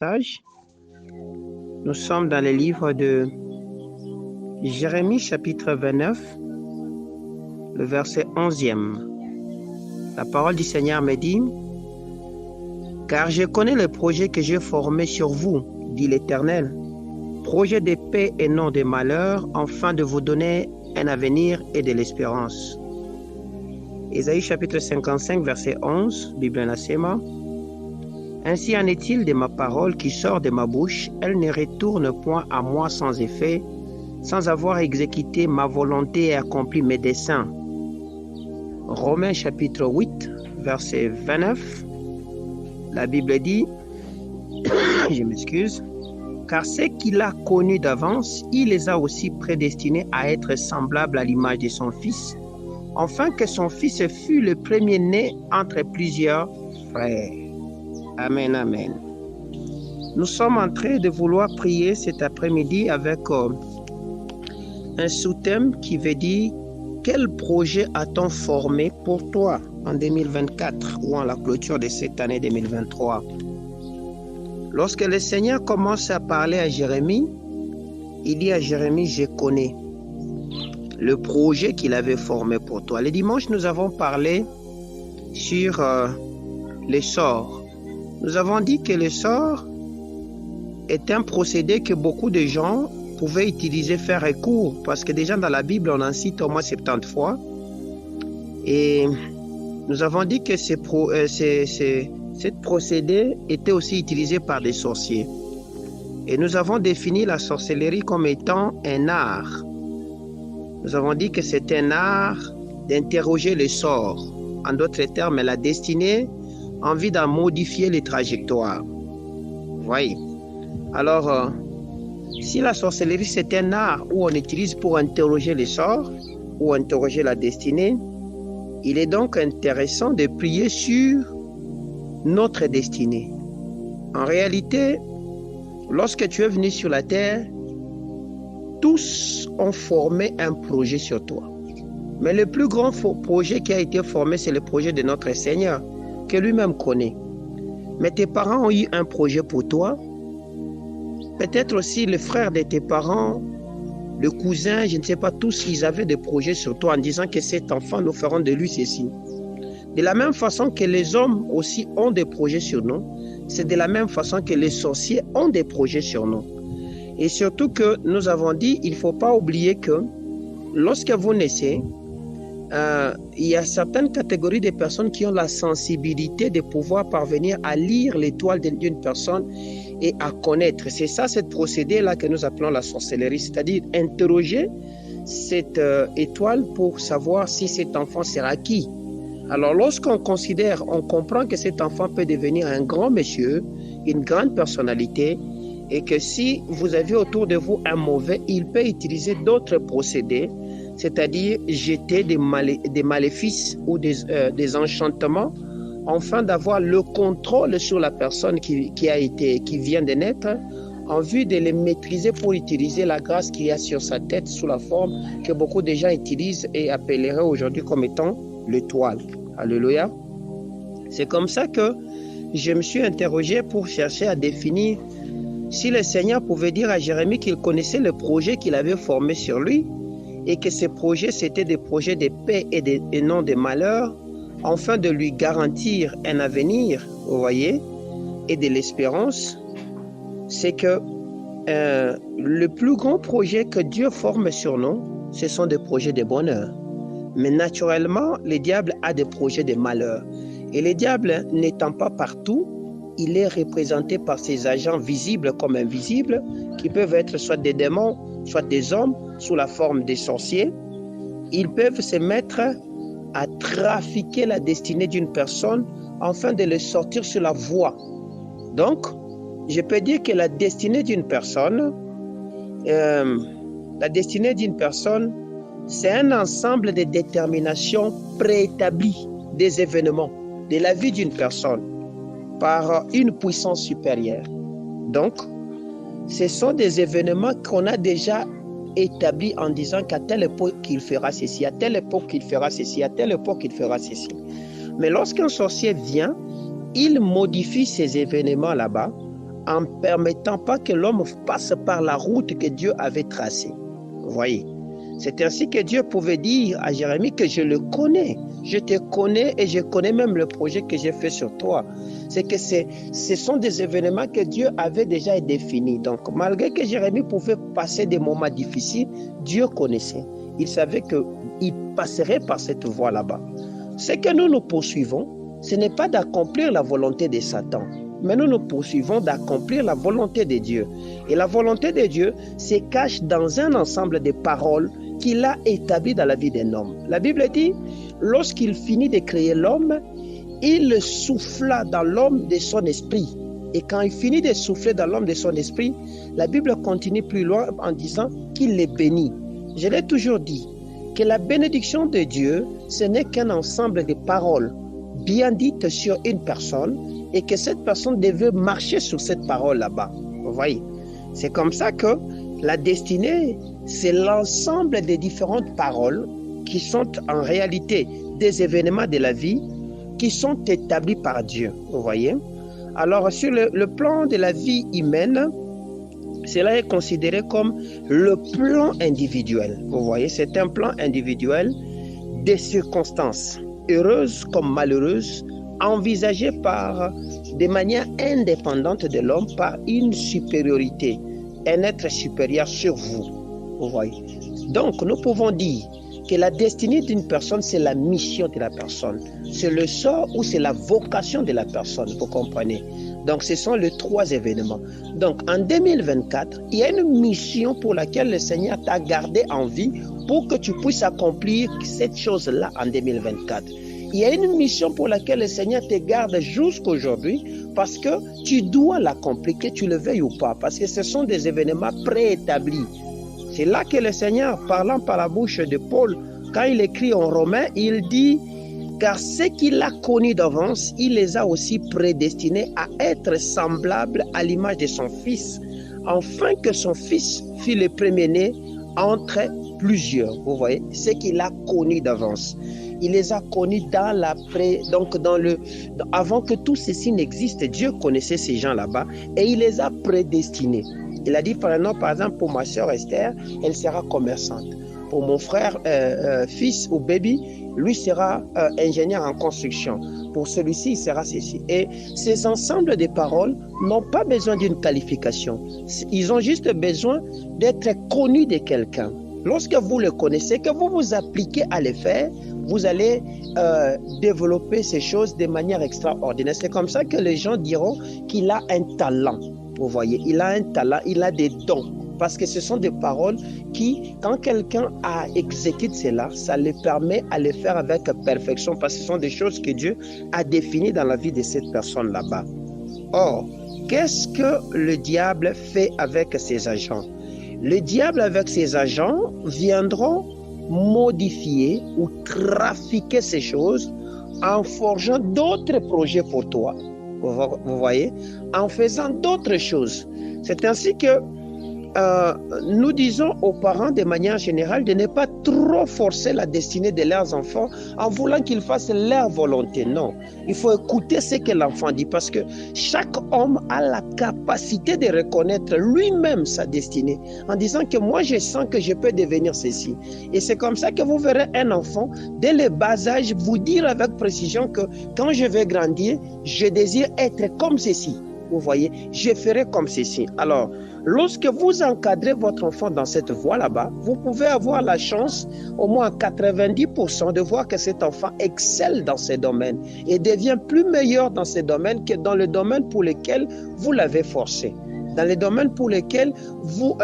partage. Nous sommes dans le livre de Jérémie chapitre 29, le verset 11e. La parole du Seigneur me dit: « Car je connais le projet que j'ai formé sur vous, dit l'Éternel, projet de paix et non de malheur, afin de vous donner un avenir et de l'espérance. » Ésaïe chapitre 55, verset 11, Bible Nasema. Ainsi en est-il de ma parole qui sort de ma bouche, elle ne retourne point à moi sans effet, sans avoir exécuté ma volonté et accompli mes desseins. Romains chapitre 8, verset 29. La Bible dit, je m'excuse, car ceux qu'il a connus d'avance, il les a aussi prédestinés à être semblables à l'image de son Fils, afin que son Fils fût le premier-né entre plusieurs frères. Amen, amen. Nous sommes en train de vouloir prier cet après-midi avec un sous-thème qui veut dire: quel projet a-t-on formé pour toi en 2024 ou en la clôture de cette année 2023? Lorsque le Seigneur commence à parler à Jérémie, il dit à Jérémie: je connais le projet qu'il avait formé pour toi. Le dimanche, nous avons parlé sur les sorts. Nous avons dit que le sort est un procédé que beaucoup de gens pouvaient utiliser, faire recours, parce que déjà dans la Bible, on en cite au moins 70 fois. Et nous avons dit que ce procédé était aussi utilisé par des sorciers. Et nous avons défini la sorcellerie comme étant un art. Nous avons dit que c'est un art d'interroger les sorts. En d'autres termes, la destinée, en vue d'en modifier les trajectoires. Voyez. Alors, si la sorcellerie c'est un art où on utilise pour interroger les sorts ou interroger la destinée, il est donc intéressant de prier sur notre destinée. En réalité, lorsque tu es venu sur la terre, tous ont formé un projet sur toi. Mais le plus grand projet qui a été formé, c'est le projet de notre Seigneur, que lui-même connaît. Mais tes parents ont eu un projet pour toi. Peut-être aussi le frère de tes parents, le cousin, je ne sais pas, tous ils avaient des projets sur toi en disant que cet enfant, nous ferons de lui ceci. De la même façon que les hommes aussi ont des projets sur nous, c'est de la même façon que les sorciers ont des projets sur nous. Et surtout que nous avons dit, il ne faut pas oublier que lorsque vous naissez, il y a certaines catégories de personnes qui ont la sensibilité de pouvoir parvenir à lire l'étoile d'une personne et à connaître. C'est ça, cette procédé-là que nous appelons la sorcellerie, c'est-à-dire interroger cette étoile pour savoir si cet enfant sera qui. Alors lorsqu'on considère, on comprend que cet enfant peut devenir un grand monsieur, une grande personnalité, et que si vous avez autour de vous un mauvais, il peut utiliser d'autres procédés, c'est-à-dire jeter des maléfices ou des enchantements, afin d'avoir le contrôle sur la personne qui vient de naître, en vue de les maîtriser pour utiliser la grâce qu'il y a sur sa tête sous la forme que beaucoup de gens utilisent et appelleraient aujourd'hui comme étant l'étoile. Alléluia. C'est comme ça que je me suis interrogé pour chercher à définir si le Seigneur pouvait dire à Jérémie qu'il connaissait le projet qu'il avait formé sur lui et que ces projets, c'était des projets de paix et non de malheur, afin de lui garantir un avenir, vous voyez, et de l'espérance. C'est que le plus grand projet que Dieu forme sur nous, ce sont des projets de bonheur. Mais naturellement, le diable a des projets de malheur. Et le diable, n'étant pas partout, il est représenté par ses agents visibles comme invisibles, qui peuvent être soit des démons, soit des hommes, sous la forme des sorciers. Ils peuvent se mettre à trafiquer la destinée d'une personne afin de le sortir sur la voie. Donc, je peux dire que la destinée d'une personne, c'est un ensemble de déterminations préétablies des événements de la vie d'une personne par une puissance supérieure. Donc, ce sont des événements qu'on a déjà établis en disant qu'à telle époque il fera ceci, à telle époque il fera ceci, à telle époque il fera ceci. Mais lorsqu'un sorcier vient, il modifie ces événements là-bas en ne permettant pas que l'homme passe par la route que Dieu avait tracée. Vous voyez, c'est ainsi que Dieu pouvait dire à Jérémie que je le connais, je te connais et je connais même le projet que j'ai fait sur toi. C'est que ce sont des événements que Dieu avait déjà définis. Donc, malgré que Jérémie pouvait passer des moments difficiles, Dieu connaissait. Il savait qu'il passerait par cette voie là-bas. Ce que nous poursuivons, ce n'est pas d'accomplir la volonté de Satan, mais nous poursuivons d'accomplir la volonté de Dieu. Et la volonté de Dieu se cache dans un ensemble de paroles qu'il a établies dans la vie d'un homme. La Bible dit, lorsqu'il finit de créer l'homme, il souffla dans l'homme de son esprit. Et quand il finit de souffler dans l'homme de son esprit, la Bible continue plus loin en disant qu'il les bénit. Je l'ai toujours dit, que la bénédiction de Dieu, ce n'est qu'un ensemble de paroles bien dites sur une personne et que cette personne devait marcher sur cette parole là-bas. Vous voyez, c'est comme ça que la destinée, c'est l'ensemble des différentes paroles qui sont en réalité des événements de la vie qui sont établis par Dieu. Vous voyez, alors sur le plan de la vie humaine, cela est considéré comme le plan individuel. Vous voyez, c'est un plan individuel des circonstances, heureuses comme malheureuses, envisagées de manière indépendante de l'homme par une supériorité, un être supérieur sur vous. Vous voyez. Donc, nous pouvons dire que la destinée d'une personne, c'est la mission de la personne. C'est le sort ou c'est la vocation de la personne, vous comprenez? Donc, ce sont les trois événements. Donc, en 2024, il y a une mission pour laquelle le Seigneur t'a gardé en vie pour que tu puisses accomplir cette chose-là en 2024. Il y a une mission pour laquelle le Seigneur te garde jusqu'aujourd'hui parce que tu dois l'accomplir, que tu le veuilles ou pas, parce que ce sont des événements préétablis. C'est là que le Seigneur, parlant par la bouche de Paul, quand il écrit en Romains, il dit « Car ce qu'il a connu d'avance, il les a aussi prédestinés à être semblables à l'image de son Fils, afin que son Fils fût le premier-né entre plusieurs. » Vous voyez, ce qu'il a connu d'avance. Il les a connus avant que tout ceci n'existe. Dieu connaissait ces gens là-bas et il les a prédestinés. Il a dit, par exemple, pour ma soeur Esther, elle sera commerçante. Pour mon frère, fils ou baby, lui sera ingénieur en construction. Pour celui-ci, il sera ceci. Et ces ensembles de paroles n'ont pas besoin d'une qualification. Ils ont juste besoin d'être connus de quelqu'un. Lorsque vous le connaissez, que vous vous appliquez à le faire, vous allez développer ces choses de manière extraordinaire. C'est comme ça que les gens diront qu'il a un talent. Vous voyez, il a un talent, il a des dons. Parce que ce sont des paroles qui, quand quelqu'un exécute cela, ça le permet à le faire avec perfection. Parce que ce sont des choses que Dieu a définies dans la vie de cette personne là-bas. Or, qu'est-ce que le diable fait avec ses agents? Le diable avec ses agents viendront modifier ou trafiquer ces choses en forgeant d'autres projets pour toi. Vous voyez, en faisant d'autres choses. C'est ainsi que nous disons aux parents de manière générale de ne pas trop forcer la destinée de leurs enfants en voulant qu'ils fassent leur volonté. Non, il faut écouter ce que l'enfant dit parce que chaque homme a la capacité de reconnaître lui-même sa destinée en disant que moi je sens que je peux devenir ceci. Et c'est comme ça que vous verrez un enfant dès le bas âge vous dire avec précision que quand je vais grandir, je désire être comme ceci. Vous voyez, je ferai comme ceci. Alors, lorsque vous encadrez votre enfant dans cette voie là-bas, vous pouvez avoir la chance, au moins 90%, de voir que cet enfant excelle dans ces domaines et devient plus meilleur dans ces domaines que dans le domaine pour lequel vous l'avez forcé. Dans les domaines pour lesquels vous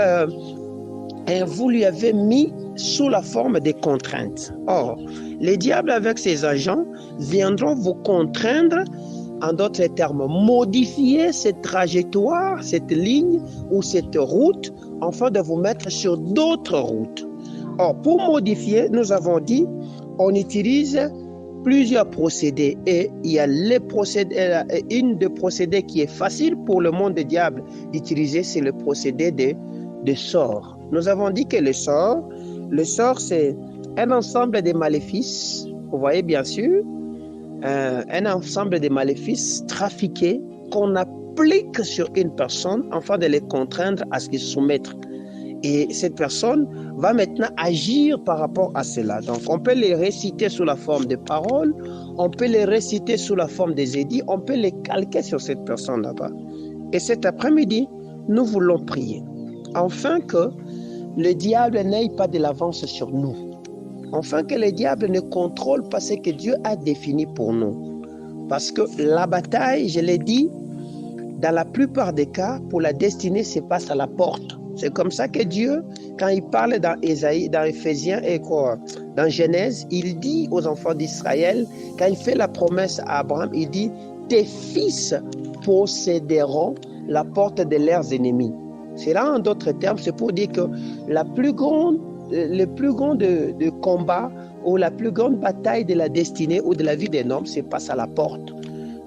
lui avez mis sous la forme des contraintes. Or, les diables avec ses agents viendront vous contraindre. En d'autres termes, modifier cette trajectoire, cette ligne ou cette route, afin de vous mettre sur d'autres routes. Or, pour modifier, nous avons dit, on utilise plusieurs procédés. Et il y a une des procédés qui est facile pour le monde des diables d'utiliser, c'est le procédé de sort. Nous avons dit que le sort, c'est un ensemble de maléfices, vous voyez bien sûr, un ensemble de maléfices trafiqués qu'on applique sur une personne afin de les contraindre à ce qu'ils se soumettent. Et cette personne va maintenant agir par rapport à cela. Donc, on peut les réciter sous la forme de paroles, on peut les réciter sous la forme des édits, on peut les calquer sur cette personne là-bas. Et cet après-midi, nous voulons prier, afin que le diable n'aille pas de l'avance sur nous, afin que le diable ne contrôle pas ce que Dieu a défini pour nous. Parce que la bataille, je l'ai dit, dans la plupart des cas, pour la destinée, se passe à la porte. C'est comme ça que Dieu, quand il parle dans Ésaïe, dans Éphésiens et quoi, dans Genèse, il dit aux enfants d'Israël, quand il fait la promesse à Abraham, il dit, tes fils posséderont la porte de leurs ennemis. C'est là, en d'autres termes, c'est pour dire que le plus grand de combat ou la plus grande bataille de la destinée ou de la vie d'un homme se passe à la porte.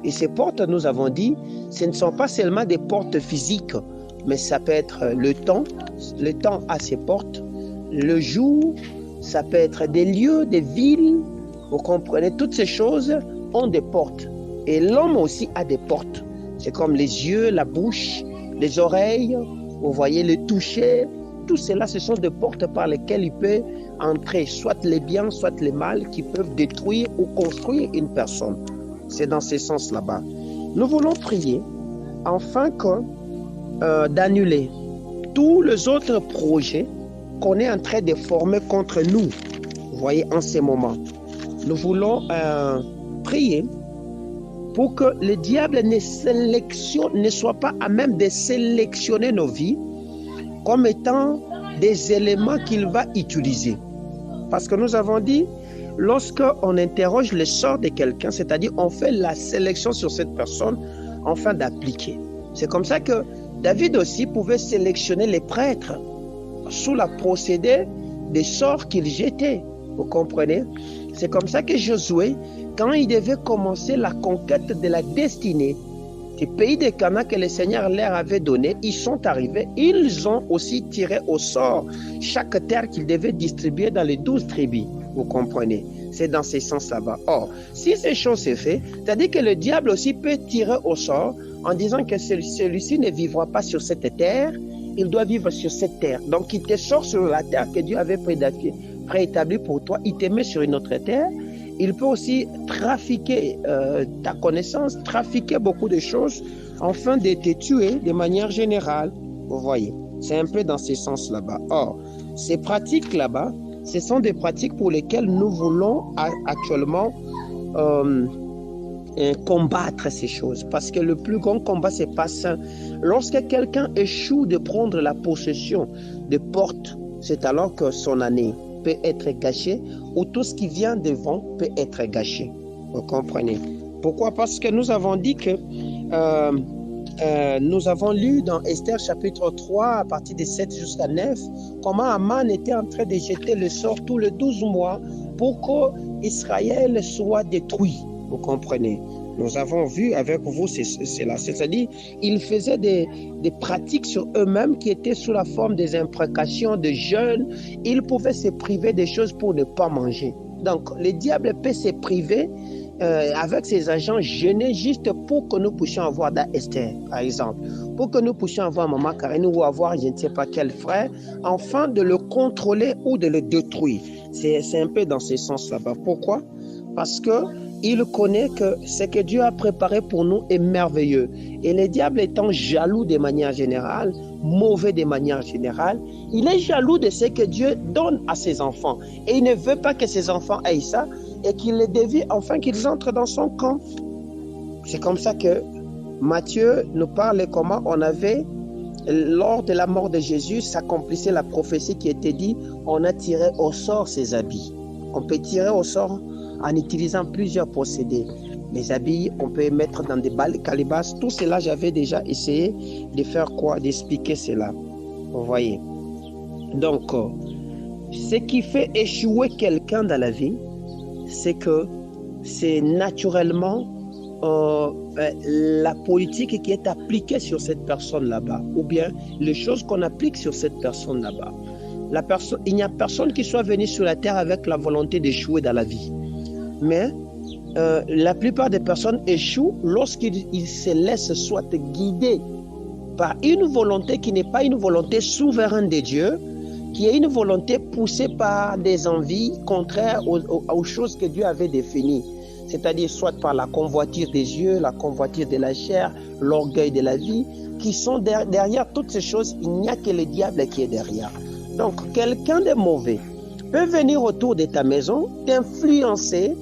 Et ces portes, nous avons dit, ce ne sont pas seulement des portes physiques, mais ça peut être le temps a ses portes, le jour, ça peut être des lieux, des villes, vous comprenez, toutes ces choses ont des portes. Et l'homme aussi a des portes. C'est comme les yeux, la bouche, les oreilles, vous voyez, le toucher, tout cela, ce sont des portes par lesquelles il peut entrer, soit les biens, soit les mal, qui peuvent détruire ou construire une personne. C'est dans ce sens là-bas. Nous voulons prier afin d'annuler tous les autres projets qu'on est en train de former contre nous. Vous voyez, en ces moments, nous voulons prier pour que le diable ne soit pas à même de sélectionner nos vies comme étant des éléments qu'il va utiliser. Parce que nous avons dit, lorsqu'on interroge le sort de quelqu'un, c'est-à-dire on fait la sélection sur cette personne afin d'appliquer. C'est comme ça que David aussi pouvait sélectionner les prêtres sous la procédé des sorts qu'il jetait. Vous comprenez? C'est comme ça que Josué, quand il devait commencer la conquête de la destinée du pays de Canaan que le Seigneur leur avait donné, ils sont arrivés, ils ont aussi tiré au sort chaque terre qu'ils devaient distribuer dans les 12 tribus. Vous comprenez? C'est dans ce sens là-bas. Or, si ces choses se font, c'est-à-dire que le diable aussi peut tirer au sort en disant que celui-ci ne vivra pas sur cette terre, il doit vivre sur cette terre. Donc, il te sort sur la terre que Dieu avait préétablie pour toi, il te met sur une autre terre. Il peut aussi trafiquer ta connaissance, trafiquer beaucoup de choses, afin de te tuer de manière générale. Vous voyez, c'est un peu dans ce sens là-bas. Or, ces pratiques là-bas, ce sont des pratiques pour lesquelles nous voulons actuellement combattre ces choses. Parce que le plus grand combat se passe lorsque quelqu'un échoue de prendre la possession de portes, c'est alors que son année peut être gâchée ou tout ce qui vient devant peut être gâché. Vous comprenez? Pourquoi? Parce que nous avons dit que nous avons lu dans Esther chapitre 3 à partir de 7 jusqu'à 9 comment Aman était en train de jeter le sort tous les 12 mois pour qu'Israël soit détruit. Vous comprenez? Nous avons vu avec vous cela. C'est-à-dire, ils faisaient des pratiques sur eux-mêmes qui étaient sous la forme des imprécations, de jeûnes. Ils pouvaient se priver des choses pour ne pas manger. Donc, le diable peut se priver avec ses agents jeûner juste pour que nous puissions avoir Esther, par exemple. Pour que nous puissions avoir Maman Karine ou avoir je ne sais pas quel frère, afin de le contrôler ou de le détruire. C'est un peu dans ce sens là-bas. Pourquoi? Parce que il connaît que ce que Dieu a préparé pour nous est merveilleux. Et le diable étant jaloux de manière générale, mauvais de manière générale, il est jaloux de ce que Dieu donne à ses enfants. Et il ne veut pas que ses enfants aient ça et qu'il les dévie afin qu'ils entrent dans son camp. C'est comme ça que Matthieu nous parle comment on avait, lors de la mort de Jésus, s'accomplissait la prophétie qui était dit, on a tiré au sort ses habits. On peut tirer au sort en utilisant plusieurs procédés. Les habits, on peut mettre dans des calebasses. Tout cela, j'avais déjà essayé de faire quoi? D'expliquer cela. Vous voyez? Donc, ce qui fait échouer quelqu'un dans la vie, c'est que c'est naturellement la politique qui est appliquée sur cette personne là-bas, ou bien les choses qu'on applique sur cette personne là-bas. Il n'y a personne qui soit venu sur la terre avec la volonté d'échouer dans la vie. Mais la plupart des personnes échouent lorsqu'ils se laissent soit guider par une volonté qui n'est pas une volonté souveraine de Dieu, qui est une volonté poussée par des envies contraires aux choses que Dieu avait définies. C'est-à-dire soit par la convoitise des yeux, la convoitise de la chair, l'orgueil de la vie, qui sont derrière toutes ces choses, il n'y a que le diable qui est derrière. Donc, quelqu'un de mauvais peut venir autour de ta maison, t'influencer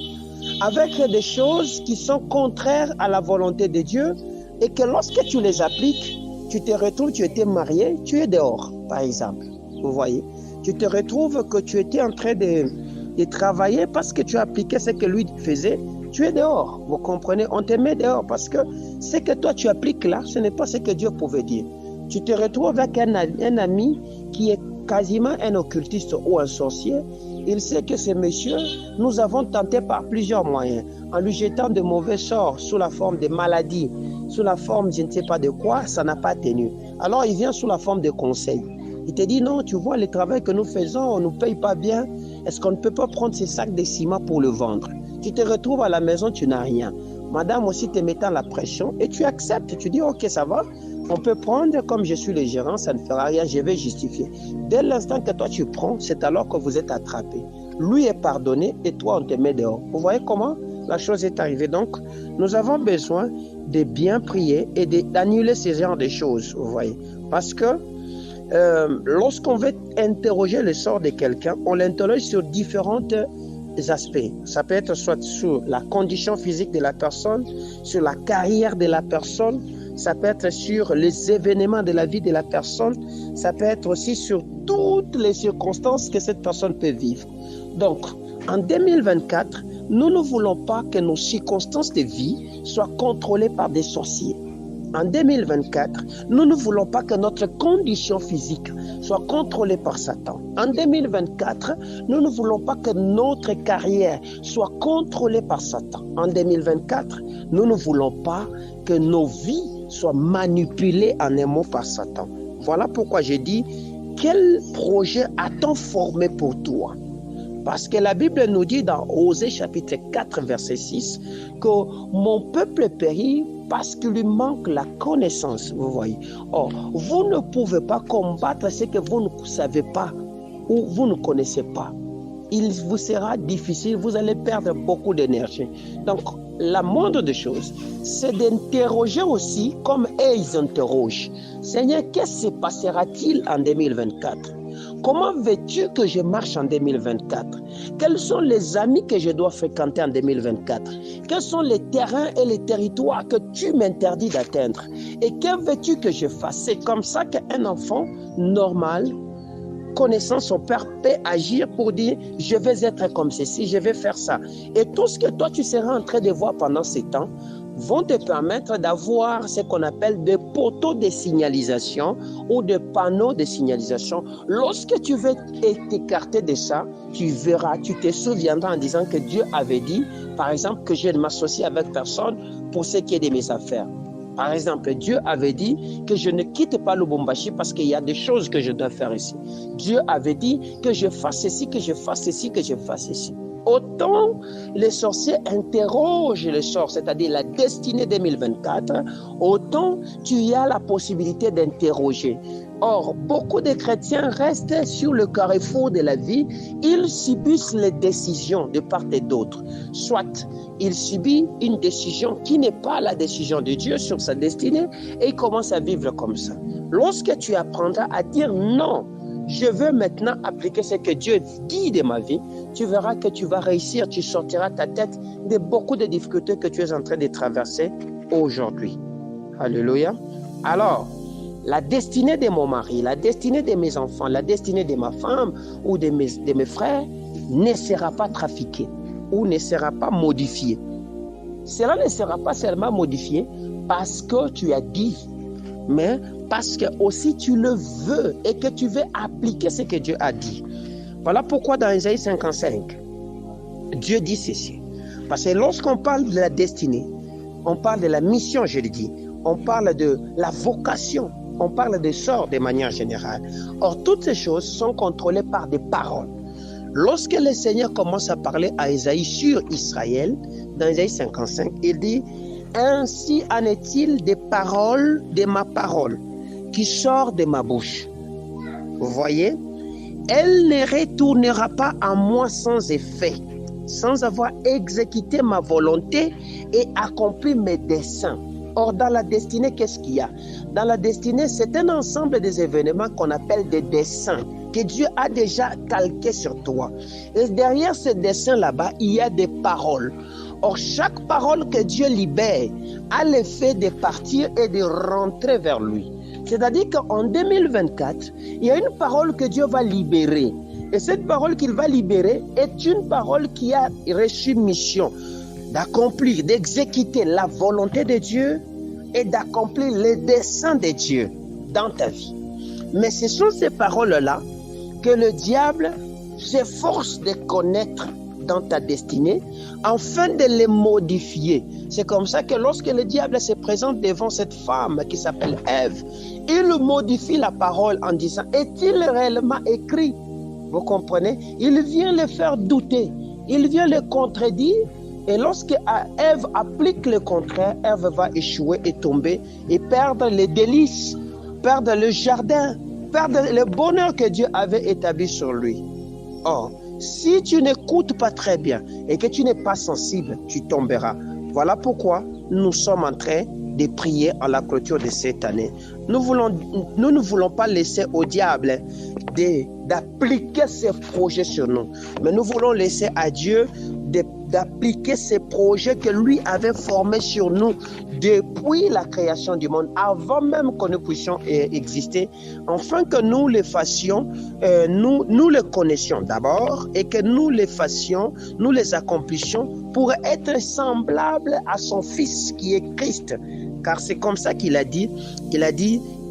avec des choses qui sont contraires à la volonté de Dieu et que lorsque tu les appliques, tu te retrouves, tu étais marié, tu es dehors, par exemple. Vous voyez, tu te retrouves que tu étais en train de travailler parce que tu as appliqué ce que lui faisait, tu es dehors. Vous comprenez? On te met dehors parce que ce que toi tu appliques là, ce n'est pas ce que Dieu pouvait dire. Tu te retrouves avec un ami qui est quasiment un occultiste ou un sorcier. Il sait que ce monsieur, nous avons tenté par plusieurs moyens, en lui jetant de mauvais sorts sous la forme de maladies, sous la forme je ne sais pas de quoi, ça n'a pas tenu. Alors il vient sous la forme de conseils. Il te dit non, tu vois le travail que nous faisons, on ne nous paye pas bien. Est-ce qu'on ne peut pas prendre ces sacs de ciment pour le vendre? Tu te retrouves à la maison, tu n'as rien. Madame aussi te mettant la pression et tu acceptes. Tu dis ok, ça va, on peut prendre, comme je suis le gérant, ça ne fera rien, je vais justifier. Dès l'instant que toi tu prends, c'est alors que vous êtes attrapé. Lui est pardonné et toi on te met dehors. Vous voyez comment la chose est arrivée? Donc, nous avons besoin de bien prier et d'annuler ces genres de choses, vous voyez. Parce que lorsqu'on veut interroger le sort de quelqu'un, on l'interroge sur différents aspects. Ça peut être soit sur la condition physique de la personne, sur la carrière de la personne, ça peut être sur les événements de la vie de la personne, ça peut être aussi sur toutes les circonstances que cette personne peut vivre. Donc, en 2024, nous ne voulons pas que nos circonstances de vie soient contrôlées par des sorciers. En 2024, nous ne voulons pas que notre condition physique soit contrôlée par Satan. En 2024, nous ne voulons pas que notre carrière soit contrôlée par Satan. En 2024, nous ne voulons pas que nos vies soient manipulées en un mot par Satan. Voilà pourquoi j'ai dit, quel projet a-t-on formé pour toi? Parce que la Bible nous dit dans Osée chapitre 4 verset 6 que mon peuple périt parce qu'il lui manque la connaissance, vous voyez. Or, vous ne pouvez pas combattre ce que vous ne savez pas ou vous ne connaissez pas. Il vous sera difficile, vous allez perdre beaucoup d'énergie. Donc, la moindre des choses, c'est d'interroger aussi comme eux ils interrogent. Seigneur, qu'est-ce qui se passera-t-il en 2024? Comment veux-tu que je marche en 2024? Quels sont les amis que je dois fréquenter en 2024? Quels sont les terrains et les territoires que tu m'interdis d'atteindre? Et que veux-tu que je fasse? C'est comme ça qu'un enfant normal, connaissant son père, peut agir pour dire « je vais être comme ceci, je vais faire ça ». Et tout ce que toi tu seras en train de voir pendant ces temps vont te permettre d'avoir ce qu'on appelle des poteaux de signalisation ou des panneaux de signalisation. Lorsque tu veux t'écarter de ça, tu verras, tu te souviendras en disant que Dieu avait dit, par exemple, que je ne m'associe avec personne pour ce qui est de mes affaires. Par exemple, Dieu avait dit que je ne quitte pas Lubumbashi parce qu'il y a des choses que je dois faire ici. Dieu avait dit que je fasse ceci, que je fasse ceci, que je fasse ceci. Autant les sorciers interrogent le sort, c'est-à-dire la destinée 2024, autant tu as la possibilité d'interroger. Or, beaucoup de chrétiens restent sur le carrefour de la vie, ils subissent les décisions de part et d'autre. Soit il subit une décision qui n'est pas la décision de Dieu sur sa destinée et il commence à vivre comme ça. Lorsque tu apprendras à dire non, je veux maintenant appliquer ce que Dieu dit de ma vie, tu verras que tu vas réussir, tu sortiras ta tête de beaucoup de difficultés que tu es en train de traverser aujourd'hui. Alléluia. Alors, la destinée de mon mari, la destinée de mes enfants, la destinée de ma femme ou de mes frères ne sera pas trafiquée ou ne sera pas modifiée. Cela ne sera pas seulement modifié parce que tu as dit, mais parce que aussi tu le veux et que tu veux appliquer ce que Dieu a dit. Voilà pourquoi dans Isaïe 55, Dieu dit ceci. Parce que lorsqu'on parle de la destinée, on parle de la mission, je le dis, on parle de la vocation, on parle des sorts de manière générale. Or, toutes ces choses sont contrôlées par des paroles. Lorsque le Seigneur commence à parler à Isaïe sur Israël, dans Isaïe 55, il dit « Ainsi en est-il des paroles de ma parole qui sort de ma bouche. » Vous voyez, elle ne retournera pas à moi sans effet, sans avoir exécuté ma volonté et accompli mes desseins. Or, dans la destinée, qu'est-ce qu'il y a? Dans la destinée, c'est un ensemble des événements qu'on appelle des desseins que Dieu a déjà calqués sur toi. Et derrière ces dessins là-bas, il y a des paroles. Or, chaque parole que Dieu libère a l'effet de partir et de rentrer vers lui. C'est-à-dire qu'en 2024, il y a une parole que Dieu va libérer. Et cette parole qu'il va libérer est une parole qui a reçu mission d'accomplir, d'exécuter la volonté de Dieu et d'accomplir les desseins de Dieu dans ta vie. Mais ce sont ces paroles-là que le diable s'efforce de connaître dans ta destinée afin de les modifier. C'est comme ça que lorsque le diable se présente devant cette femme qui s'appelle Ève, il modifie la parole en disant « Est-il réellement écrit ?» Vous comprenez? Il vient le faire douter, il vient le contredire. Et lorsque Ève applique le contraire, Ève va échouer et tomber et perdre les délices, perdre le jardin, perdre le bonheur que Dieu avait établi sur lui. Or, si tu n'écoutes pas très bien et que tu n'es pas sensible, tu tomberas. Voilà pourquoi nous sommes en train de prier à la clôture de cette année. Nous ne voulons pas laisser au diable d'appliquer ses projets sur nous, mais nous voulons laisser à Dieu d'appliquer ces projets que lui avait formés sur nous depuis la création du monde, avant même que nous puissions exister, afin que nous les fassions, nous les connaissions d'abord et que nous les fassions, nous les accomplissions pour être semblables à son Fils qui est Christ. Car c'est comme ça qu'il a dit,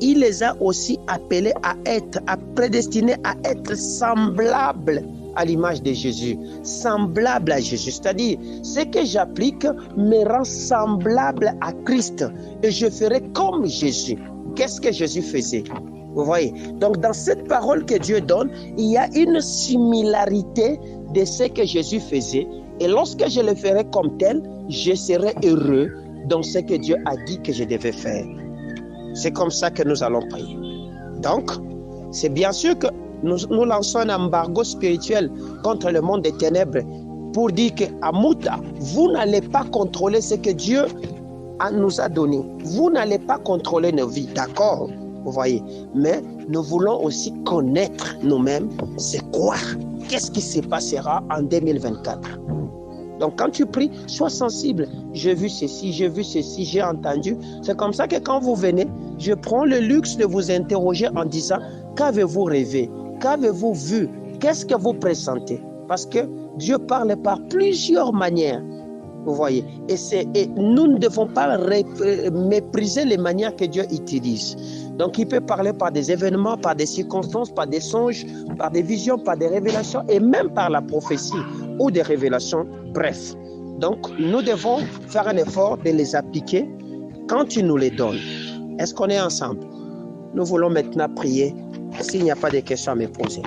il les a aussi appelés à prédestinés à être semblables à l'image de Jésus, semblable à Jésus. C'est-à-dire, ce que j'applique me rend semblable à Christ et je ferai comme Jésus. Qu'est-ce que Jésus faisait? Vous voyez? Donc, dans cette parole que Dieu donne, il y a une similarité de ce que Jésus faisait. Et lorsque je le ferai comme tel, je serai heureux dans ce que Dieu a dit que je devais faire. C'est comme ça que nous allons prier. Donc, c'est bien sûr que nous lançons un embargo spirituel contre le monde des ténèbres pour dire qu'à Mouta, vous n'allez pas contrôler ce que Dieu nous a donné. Vous n'allez pas contrôler nos vies, d'accord? Vous voyez? Mais nous voulons aussi connaître nous-mêmes, c'est quoi? Qu'est-ce qui se passera en 2024? Donc quand tu pries, sois sensible. J'ai vu ceci, j'ai entendu. C'est comme ça que quand vous venez, je prends le luxe de vous interroger en disant, qu'avez-vous rêvé? Qu'avez-vous vu? Qu'est-ce que vous pressentez? Parce que Dieu parle par plusieurs manières. Vous voyez? Et nous ne devons pas mépriser les manières que Dieu utilise. Donc il peut parler par des événements, par des circonstances, par des songes, par des visions, par des révélations et même par la prophétie ou des révélations. Bref. Donc nous devons faire un effort de les appliquer quand tu nous les donnes. Est-ce qu'on est ensemble? Nous voulons maintenant prier s'il n'y a pas de questions à me poser.